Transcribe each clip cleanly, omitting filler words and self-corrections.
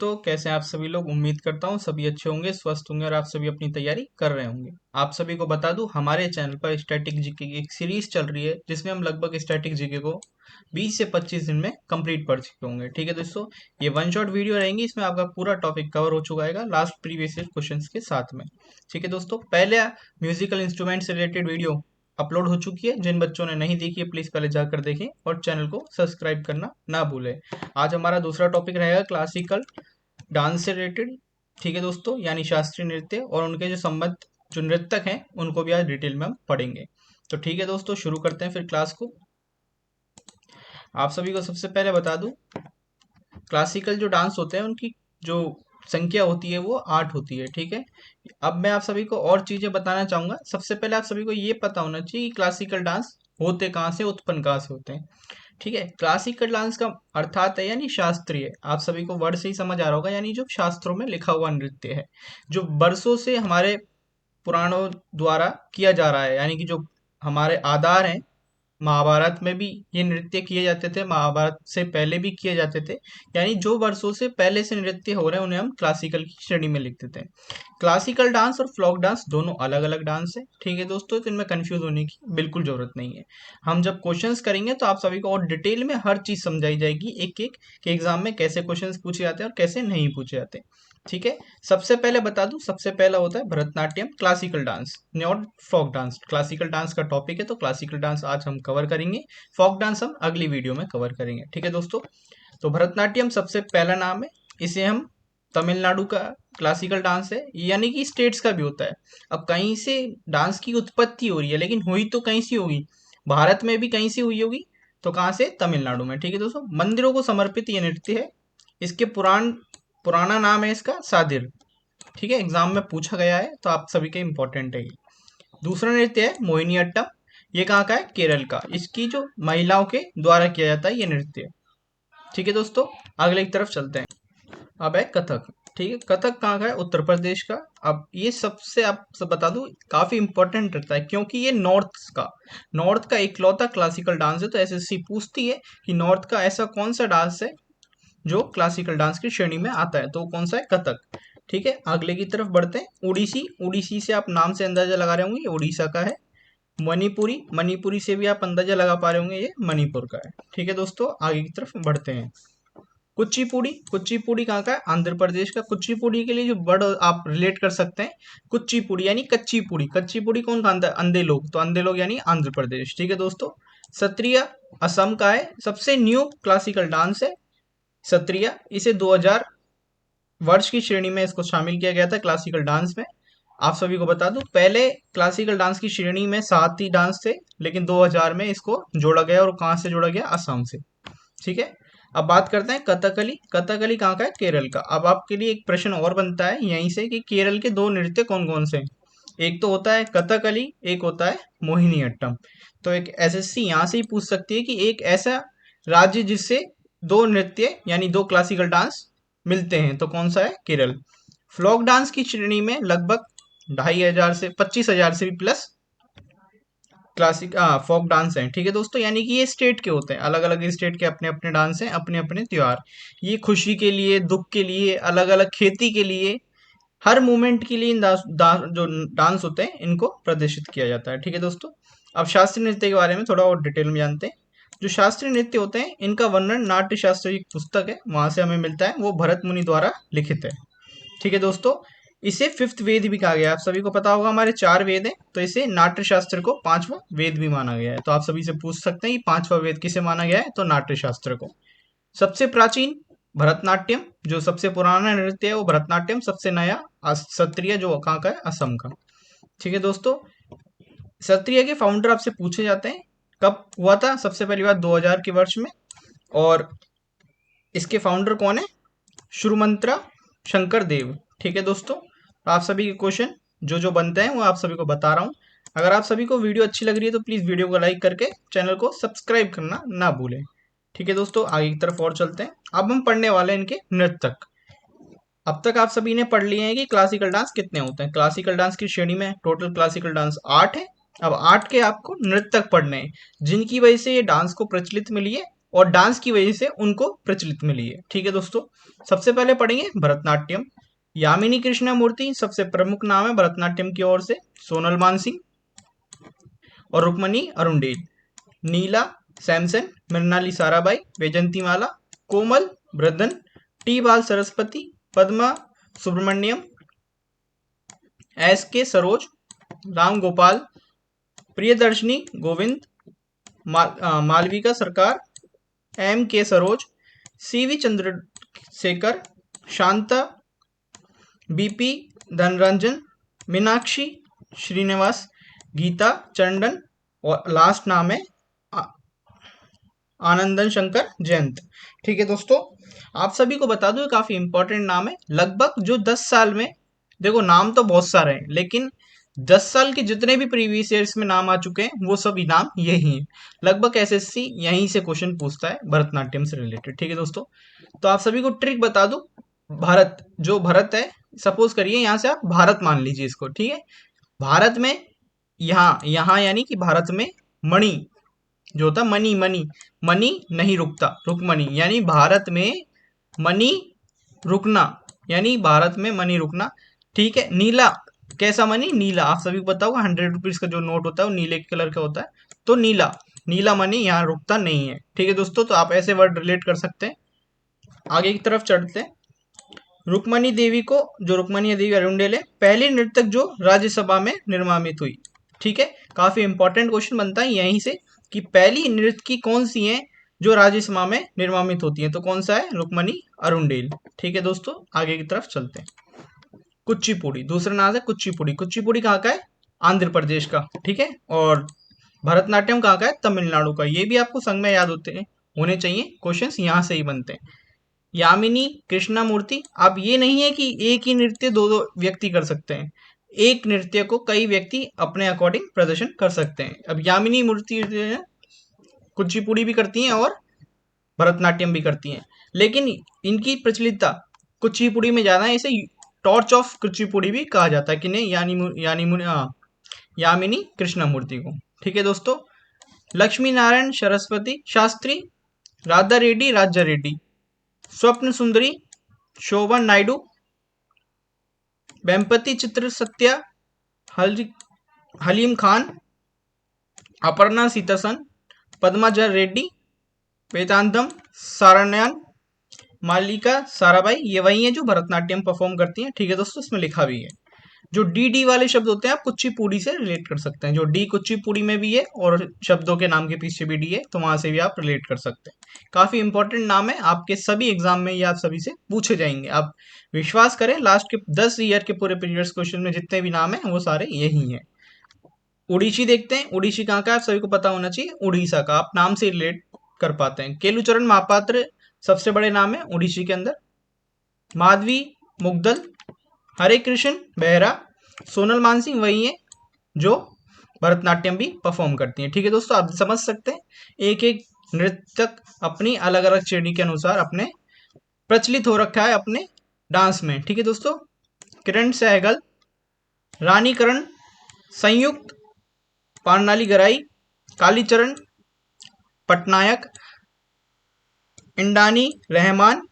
दोस्तों, कैसे हैं आप सभी लोग। उम्मीद करता हूँ सभी अच्छे होंगे, स्वस्थ होंगे और आप सभी अपनी तैयारी कर रहे होंगे। आप सभी को बता दूं, हमारे चैनल पर स्टैटिक जीके की एक सीरीज चल रही है जिसमें हम लगभग स्टैटिक जीके को 20 से 25 दिन में कंप्लीट कर चुके होंगे। ठीक है दोस्तों, ये वन शॉट वीडियो रहेंगी, इसमें आपका पूरा टॉपिक कवर हो चुका है लास्ट प्रीवियस क्वेश्चन के साथ में। ठीक है दोस्तों, पहले म्यूजिकल इंस्ट्रूमेंट से रिलेटेड वीडियो अपलोड हो चुकी है। जिन बच्चों ने नहीं देखी है प्लीज पहले जाकर देखें और चैनल को सब्सक्राइब करना ना भूलें। आज हमारा दूसरा टॉपिक रहेगा क्लासिकल डांस से रिलेटेड। ठीक है दोस्तों, यानी शास्त्रीय नृत्य और उनके जो संबद्ध जो नृत्यक हैं उनको भी आज डिटेल में हम पढ़ेंगे। तो ठीक है दोस्तों, शुरू करते हैं फिर क्लास को। आप सभी को सबसे पहले बता दूं, क्लासिकल जो डांस होते हैं उनकी जो संख्या होती है वो 8 होती है। ठीक है, अब मैं आप सभी को और चीजें बताना चाहूंगा। सबसे पहले आप सभी को ये पता होना चाहिए कि क्लासिकल डांस होते कहाँ से, उत्पन्न कहाँ से होते हैं। ठीक है, क्लासिकल डांस का अर्थात है यानी शास्त्रीय। आप सभी को वर्ड से ही समझ आ रहा होगा, यानी जो शास्त्रों में लिखा हुआ नृत्य है, जो बरसों से हमारे पुराणों द्वारा किया जा रहा है। यानी कि जो हमारे आधार हैं, महाभारत में भी ये नृत्य किए जाते थे, महाभारत से पहले भी किए जाते थे। यानी जो वर्षों से पहले से नृत्य हो रहे हैं उन्हें हम क्लासिकल की श्रेणी में लिखते थे। क्लासिकल डांस और फ्लॉक डांस दोनों अलग अलग डांस है। ठीक है दोस्तों, तो इनमें कंफ्यूज होने की बिल्कुल जरूरत नहीं है। हम जब क्वेश्चंस करेंगे तो आप सभी को और डिटेल में हर चीज समझाई जाएगी, एक एक के एग्जाम में कैसे क्वेश्चंस पूछे जाते हैं और कैसे नहीं पूछे जाते। ठीक है, सबसे पहले बता दूं, सबसे पहला होता है Bharatanatyam classical dance, not folk dance. Classical dance का टॉपिक है तो क्लासिकल डांस आज हम कवर करेंगे, फोक डांस हम अगली वीडियो में कवर करेंगे। ठीक है दोस्तों, तो भरतनाट्यम सबसे पहला नाम है। इसे हम तमिलनाडु का क्लासिकल डांस है, यानी कि स्टेट्स का भी होता है। अब कहीं से डांस की उत्पत्ति हो रही है, लेकिन हुई तो कहीं से होगी, भारत में भी कहीं से हुई होगी, तो कहाँ से, तमिलनाडु में। ठीक है दोस्तों, मंदिरों को समर्पित ये नृत्य है। इसके पुराना नाम है इसका सादिर। ठीक है, एग्जाम में पूछा गया है तो आप सभी के इंपॉर्टेंट है ये। दूसरा नृत्य है मोहिनीअट्टम। ये कहाँ का है, केरल का। इसकी जो महिलाओं के द्वारा किया जाता है ये नृत्य। ठीक है दोस्तों, अगले की तरफ चलते हैं। अब है कथक। ठीक है, कथक कहाँ का है, उत्तर प्रदेश का। अब ये सबसे आप सब बता दूं, काफी इंपॉर्टेंट रहता है क्योंकि ये नॉर्थ का इकलौता क्लासिकल डांस है। तो एसएससी पूछती है कि नॉर्थ का ऐसा कौन सा डांस है जो क्लासिकल डांस की श्रेणी में आता है, तो वो कौन सा है, कथक। ठीक है, अगले की तरफ बढ़ते हैं। उड़ीसी। उड़ीसी से आप नाम से अंदाजा लगा रहे होंगे ये उड़ीसा का है। मणिपुरी। मणिपुरी से भी आप अंदाजा लगा पा रहे होंगे ये मणिपुर का है। ठीक है दोस्तों, आगे की तरफ बढ़ते हैं। कुचिपुड़ी। कुचिपुड़ी कहाँ का है, आंध्र प्रदेश का। कुचिपुड़ी के लिए जो वर्ड आप रिलेट कर सकते हैं, कुचिपुड़ी यानी कच्ची पूड़ी। कच्ची पूड़ी कौन खाता है, अंधे लोग, तो अंधे लोग यानी आंध्र प्रदेश। ठीक है दोस्तों, सत्रिय असम का है। सबसे न्यू क्लासिकल डांस है सत्रिया। इसे 2000 वर्ष की श्रेणी में इसको शामिल किया गया था क्लासिकल डांस में। आप सभी को बता दूं, पहले क्लासिकल डांस की श्रेणी में 7 ही डांस थे, लेकिन 2000 में इसको जोड़ा गया। और कहाँ से जोड़ा गया, असम से। ठीक है, अब बात करते हैं कथकली। कथकली कहाँ का है, केरल का। अब आपके लिए एक प्रश्न और बनता है यहीं से कि केरल के दो नृत्य कौन कौन से हैं। एक तो होता है कथकली, एक होता है मोहिनीअट्टम। तो एक एसएससी यहाँ से ही पूछ सकती है कि एक ऐसा राज्य जिससे दो नृत्य यानी दो क्लासिकल डांस मिलते हैं, तो कौन सा है, केरल। फ्लोक डांस की श्रेणी में लगभग 2500 से 25,000 से भी प्लस क्लासिक फोक डांस हैं। ठीक है दोस्तों, यानी कि ये स्टेट के होते हैं, अलग अलग स्टेट के अपने अपने डांस हैं, अपने अपने त्योहार। ये खुशी के लिए, दुख के लिए, अलग अलग खेती के लिए, हर मूवमेंट के लिए इन जो डांस होते हैं इनको प्रदर्शित किया जाता है। ठीक है दोस्तों, अब शास्त्रीय नृत्य के बारे में थोड़ा और डिटेल में जानते हैं। जो शास्त्रीय नृत्य होते हैं इनका वर्णन नाट्य शास्त्र की पुस्तक है, वहां से हमें मिलता है, वो भरत मुनि द्वारा लिखित है। ठीक है दोस्तों, इसे फिफ्थ वेद भी कहा गया है। आप सभी को पता होगा हमारे 4 वेद हैं, तो इसे नाट्य शास्त्र को 5वां वेद भी माना गया है। तो आप सभी से पूछ सकते हैं कि 5वां वेद किसे माना गया है, तो नाट्य शास्त्र को। सबसे प्राचीन भरतनाट्यम, जो सबसे पुराना नृत्य है वो भरतनाट्यम। सबसे नया सत्रिय, जो कहाँ का है, असम का। ठीक है दोस्तों, सत्रिय के फाउंडर आपसे पूछे जाते हैं, कब हुआ था, सबसे पहली बार 2000 के वर्ष में। और इसके फाउंडर कौन है, श्रुमंत्रा शंकर देव। ठीक है दोस्तों, आप सभी के क्वेश्चन जो जो बनते हैं वो आप सभी को बता रहा हूँ। अगर आप सभी को वीडियो अच्छी लग रही है तो प्लीज वीडियो को लाइक करके चैनल को सब्सक्राइब करना ना भूलें। ठीक है दोस्तों, आगे की तरफ और चलते हैं। अब हम पढ़ने वाले हैं इनके नृत्यक। अब तक आप सभी ने पढ़ लिए हैं कि क्लासिकल डांस कितने होते हैं। क्लासिकल डांस की श्रेणी में टोटल क्लासिकल डांस 8 है। अब 8 के आपको नृत्यक पढ़ने हैं, जिनकी वजह से ये डांस को प्रचलित मिली है और डांस की वजह से उनको प्रचलित मिली है। ठीक है दोस्तों, सबसे पहले पढ़ेंगे भरतनाट्यम। यामिनी कृष्णमूर्ति सबसे प्रमुख नाम है भरतनाट्यम की ओर से। सोनल मानसिंह और रुक्मणी अरुणडेल, नीला सैमसन, मृणाली साराभाई, वैजंतीमाला, कोमल ब्रदन, टी बाल सरस्वती, पद्मा सुब्रमण्यम, एस के सरोज, राम गोपाल, प्रियदर्शनी गोविंद, मालविका सरकार, एम के सरोज, सी वी चंद्रशेखर, शांता, बीपी धनरंजन, मीनाक्षी श्रीनिवास, गीता चंडन और लास्ट नाम है आनंदन शंकर जयंत। ठीक है दोस्तों, आप सभी को बता दूं काफी इंपॉर्टेंट नाम है। लगभग जो 10 साल में, देखो नाम तो बहुत सारे हैं लेकिन 10 साल के जितने भी प्रीवियस ईयर्स में नाम आ चुके हैं वो सभी नाम यही हैं। लगभग एसएससी यहीं से क्वेश्चन पूछता है भरतनाट्यम से रिलेटेड। ठीक है दोस्तों, तो आप सभी को ट्रिक बता दूं। भारत, जो भरत है, सपोज करिए यहाँ से आप भारत मान लीजिए इसको। ठीक है, भारत में यहाँ यहाँ यानी कि भारत में मणि जो होता, मनी मनी मनी नहीं रुकता, रुकमणी, यानी भारत में मनी रुकना, यानी भारत में मनी रुकना। ठीक है, नीला, कैसा मनी? नीला, आप सभी को पता होगा 100 रुपीज का जो नोट होता है वो नीले कलर का होता है, तो नीला, नीला मनी यहाँ रुकता नहीं है। ठीक है दोस्तों, तो आप ऐसे वर्ड रिलेट कर सकते हैं। आगे की तरफ चढ़ते हैं। रुक्मणी देवी को, जो रुक्मणी देवी अरुणडेल है, पहली नर्तक जो राज्यसभा में निर्वामित हुई। ठीक है, काफी इंपॉर्टेंट क्वेश्चन बनता है यहीं से कि पहली नर्तकी कौन सी है जो राज्यसभा में निर्वामित होती है, तो कौन सा है? रुक्मणी अरुणडेल। ठीक है दोस्तों, आगे की तरफ चलते हैं। कुचिपुड़ी, दूसरा नाम है कुचिपुड़ी। कुचिपुड़ी कहाँ का है? आंध्र प्रदेश का। ठीक है, और भरतनाट्यम कहाँ का है? तमिलनाडु का। ये भी आपको संग में याद होने चाहिए, क्वेश्चंस यहाँ से ही बनते हैं। यामिनी कृष्णमूर्ति, अब ये नहीं है कि एक ही नृत्य दो दो व्यक्ति कर सकते हैं, एक नृत्य को कई व्यक्ति अपने अकॉर्डिंग प्रदर्शन कर सकते हैं। अब यामिनी मूर्ति जो है कुचिपुड़ी भी करती हैं और भरतनाट्यम भी करती हैं, लेकिन इनकी प्रचलितता कुचिपुड़ी में ज्यादा है। इसे टॉर्च ऑफ कुचिपुड़ी भी कहा जाता है कि नहीं, यामिनी कृष्णमूर्ति को। ठीक है दोस्तों, लक्ष्मी नारायण सरस्वती शास्त्री, राधा रेड्डी राजा रेड्डी, स्वप्न सुंदरी शोभन नायडू, वेम्पति चित्र सत्या, हलीम खान, अपर्णा सीतासन, पद्माजा रेड्डी, वेदांतम सारण्यन, मालिका साराभाई, ये वही है जो भरतनाट्यम परफॉर्म करती हैं। ठीक है दोस्तों, इसमें लिखा भी है। जो डी डी वाले शब्द होते हैं आप कुचिपुड़ी से रिलेट कर सकते हैं। जो डी कुचिपुड़ी में भी है और शब्दों के नाम के पीछे भी डी है, तो वहां से भी आप रिलेट कर सकते हैं। काफी इंपॉर्टेंट नाम है, आपके सभी एग्जाम में ये आप सभी से पूछे जाएंगे। आप विश्वास करें, लास्ट के 10 ईयर के पूरे प्रीवियस क्वेश्चन में जितने भी नाम है वो सारे यही है। उड़ीसी देखते हैं। उड़ीसी कहाँ का? आप सभी को पता होना चाहिए, उड़ीसा का। आप नाम से रिलेट कर पाते हैं। केलुचरण महापात्र सबसे बड़े नाम है उड़ीसी के अंदर। माधवी मुग्दल, हरे कृष्ण बेहरा, सोनल मानसिंह वही है जो भरतनाट्यम भी परफॉर्म करती हैं। ठीक है दोस्तों, आप समझ सकते हैं एक एक नृत्यक अपनी अलग अलग श्रेणी के अनुसार अपने प्रचलित हो रखा है अपने डांस में। ठीक है दोस्तों, किरण सहगल, रानी करण, संयुक्त, पारनाली गराई, कालीचरण पटनायक, इंडानी रहमान,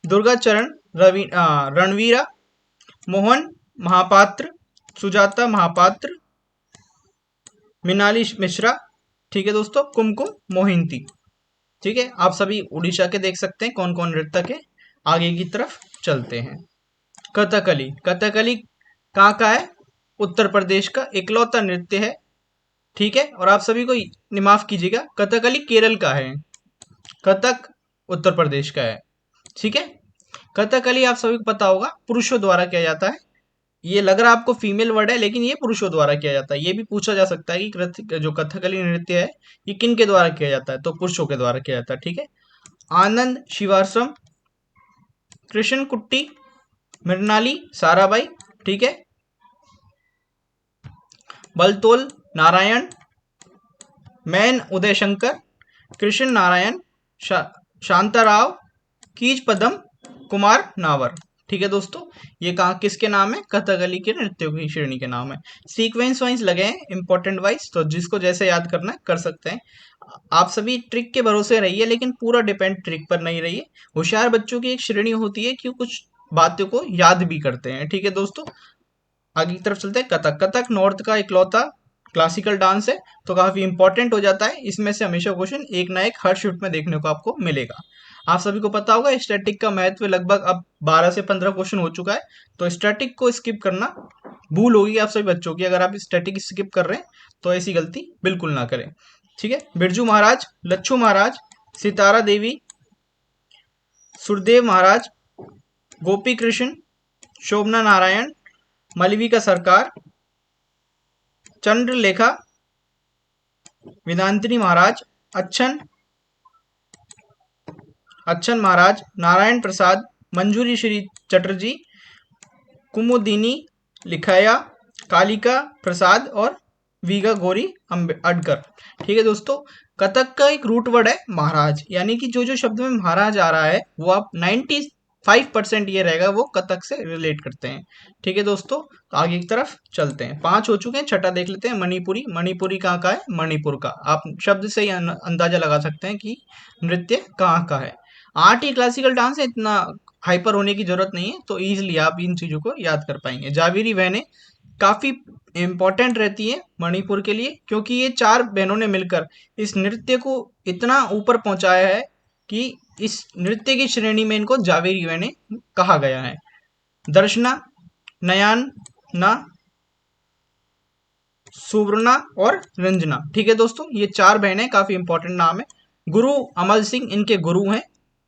दुर्गा चरण रणवीरा, मोहन महापात्र, सुजाता महापात्र, मिनाली मिश्रा। ठीक है दोस्तों, कुमकुम मोहिंती। ठीक है, आप सभी उड़ीसा के देख सकते हैं कौन कौन नृत्यक है। आगे की तरफ चलते हैं। कथकली, कथकली कहाँ का है? उत्तर प्रदेश का इकलौता नृत्य है। ठीक है, और आप सभी को माफ कीजिएगा, कथकली केरल का है, कथक उत्तर प्रदेश का है। ठीक है, कथकली आप सभी को पता होगा पुरुषों द्वारा किया जाता है। ये लग रहा है आपको फीमेल वर्ड है, लेकिन ये पुरुषों द्वारा किया जाता है। ये भी पूछा जा सकता है कि जो कथकली नृत्य है ये किन के द्वारा किया जाता है, तो पुरुषों के द्वारा किया जाता है। ठीक है, आनंद श्रीवास्तव, कृष्ण कुट्टी, मृणाली साराभाई। ठीक है, बलतोल नारायण, मैन उदय शंकर, कृष्ण नारायण, शांताराव, कीज पदम, कुमार नावर। ठीक है दोस्तों, ये कहा किसके नाम है? कथकली के नृत्यों की श्रेणी के नाम है। सीक्वेंस वाइज लगे हैं इंपॉर्टेंट वाइज, तो जिसको जैसे याद करना है कर सकते हैं। आप सभी ट्रिक के भरोसे रहिए, लेकिन पूरा डिपेंड ट्रिक पर नहीं रहिए। होशियार बच्चों की एक श्रेणी होती है कि वो कुछ बातों को याद भी करते हैं। ठीक है दोस्तों, आगे की तरफ चलते हैं। कथक, कथक नॉर्थ का इकलौता क्लासिकल डांस है, तो काफी इंपॉर्टेंट हो जाता है। इसमें से हमेशा क्वेश्चन एक ना एक हर शिफ्ट में देखने को आपको मिलेगा। आप सभी को पता होगा स्टैटिक का महत्व लगभग अब 12 से 15 क्वेश्चन हो चुका है, तो स्टैटिक को स्किप करना भूल होगी आप सभी बच्चों की। अगर आप स्टैटिक स्किप कर रहे हैं तो ऐसी गलती बिल्कुल ना करें। ठीक है, बिरजू महाराज, लच्छू महाराज, सितारा देवी, सुरदेव महाराज, गोपी कृष्ण, शोभना नारायण, मलविका सरकार, चंद्रलेखा, वेदांतिनी महाराज, अच्छन अच्छन महाराज, नारायण प्रसाद, मंजूरी श्री चटर्जी, कुमुदिनी लिखाया, कालिका प्रसाद और वीगा गौरी अडकर। ठीक है दोस्तों, कथक का एक रूट वर्ड है महाराज, यानी कि जो जो शब्द में महाराज आ रहा है वो आप 95% ये रहेगा वो कथक से रिलेट करते हैं। ठीक है दोस्तों, तो आगे की तरफ चलते हैं। 5 हो चुके हैं, छठा देख लेते हैं। मणिपुरी, मणिपुरी कहाँ का है? मणिपुर का। आप शब्द से ही अंदाजा लगा सकते हैं कि नृत्य कहाँ का है। 8 ही क्लासिकल डांस है, इतना हाइपर होने की जरूरत नहीं है, तो इजिली आप इन चीजों को याद कर पाएंगे। जावेरी बहनें काफी इंपॉर्टेंट रहती है मणिपुर के लिए, क्योंकि ये 4 बहनों ने मिलकर इस नृत्य को इतना ऊपर पहुंचाया है कि इस नृत्य की श्रेणी में इनको जावेरी बहनें कहा गया है। दर्शना, नयाना, सुवर्णा और रंजना। ठीक है दोस्तों, ये 4 बहनें, काफी इंपॉर्टेंट नाम है। गुरु अमल सिंह इनके गुरु हैं।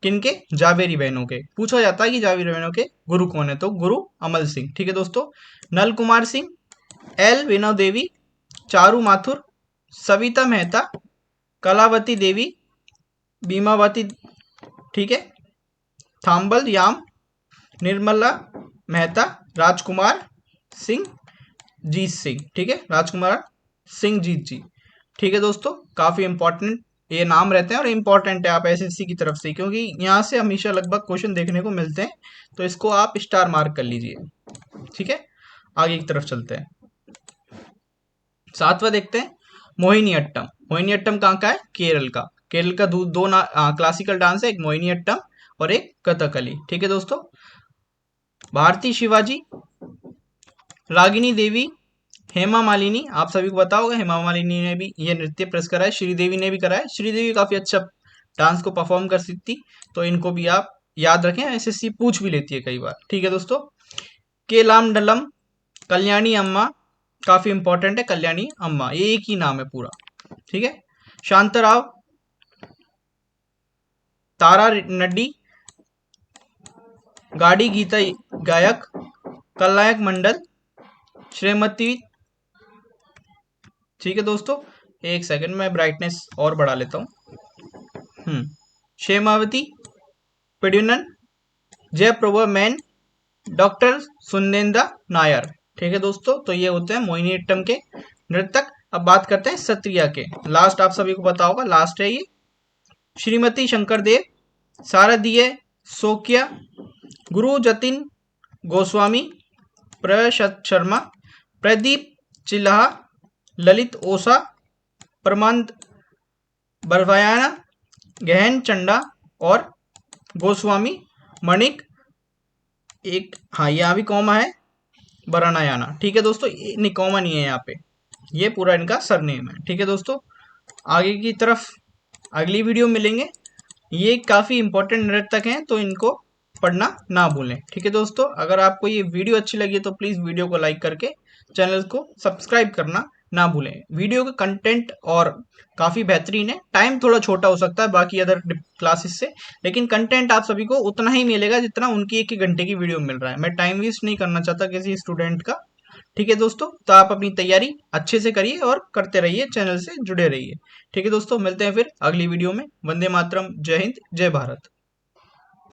किनके? जावेरी बहनों के। पूछा जाता है कि जावेरी बहनों के गुरु कौन है, तो गुरु अमल सिंह। ठीक है दोस्तों, नल कुमार सिंह, एल विनोद देवी, चारू माथुर, सविता मेहता, कलावती देवी, बीमावती, ठीक है, थाम्बल याम, निर्मला मेहता, राजकुमार सिंह, जीत सिंह। ठीक है, राजकुमार सिंह जीत जी। ठीक है दोस्तों, काफी इंपॉर्टेंट ये नाम रहते हैं और इंपॉर्टेंट है आप एसएससी की तरफ से, क्योंकि यहाँ से हमेशा लगभग क्वेश्चन देखने को मिलते हैं, तो इसको आप स्टार मार्क कर लीजिए। ठीक है, आगे की तरफ चलते हैं। 7वां देखते हैं, मोहिनी अट्टम। मोहिनी अट्टम कहाँ का है? केरल का। केरल का दो क्लासिकल डांस है, एक मोहिनी अट्टम और एक कथकली। ठीक है दोस्तों, भारती शिवाजी, रागिनी देवी, हेमा मालिनी। आप सभी को पता होगा हेमा मालिनी ने भी ये नृत्य प्रेस करा है। श्रीदेवी ने भी करा है। श्रीदेवी काफी अच्छा डांस को परफॉर्म कर सकती, तो इनको भी आप याद रखें, एसएससी पूछ भी लेती है कई बार। ठीक है दोस्तों, केलाम डलम, कल्याणी अम्मा, काफी इंपॉर्टेंट है कल्याणी अम्मा, ये एक ही नाम है पूरा। ठीक है, शांताराव, तारा नड्डी, गाड़ी गीता गायक, कलायक मंडल, श्रीमती। ठीक है दोस्तों, एक सेकंड में ब्राइटनेस और बढ़ा लेता हूँ। शेमावती, पिड्यूनन, जयप्रभा मैन, डॉक्टर सुनेंदा नायर। ठीक है दोस्तों, तो ये होते हैं मोहिनीअट्टम के नृतक। अब बात करते हैं सत्रिया के। लास्ट आप सभी को पता होगा, लास्ट है ये। श्रीमती शंकरदेव, शारदीय सोकिया, गुरु जतिन गोस्वामी, प्रशत शर्मा, प्रदीप चिल्हा, ललित ओसा, प्रमांद बरवायाना, गहन चंडा और गोस्वामी मणिक। एक हाँ, यहाँ भी कॉमा है, बरानायाना। ठीक है दोस्तों, नहीं कॉमा नहीं है यहाँ पे, ये पूरा इनका सरनेम है। ठीक है दोस्तों, आगे की तरफ अगली वीडियो मिलेंगे। ये काफी इंपॉर्टेंट नृतक हैं, तो इनको पढ़ना ना भूलें। ठीक है दोस्तों, अगर आपको ये वीडियो अच्छी लगी तो प्लीज वीडियो को लाइक करके चैनल को सब्सक्राइब करना ना भूलें। वीडियो का कंटेंट और काफी बेहतरीन है। टाइम थोड़ा छोटा हो सकता है बाकी अदर क्लासेस से, लेकिन कंटेंट आप सभी को उतना ही मिलेगा जितना उनकी 1 घंटे की वीडियो मिल रहा है। मैं टाइम वेस्ट नहीं करना चाहता किसी स्टूडेंट का। ठीक है दोस्तों, तो आप अपनी तैयारी अच्छे से करिए और करते रहिए, चैनल से जुड़े रहिए। ठीक है दोस्तों, मिलते हैं फिर अगली वीडियो में। वंदे मातरम, जय हिंद, जय भारत।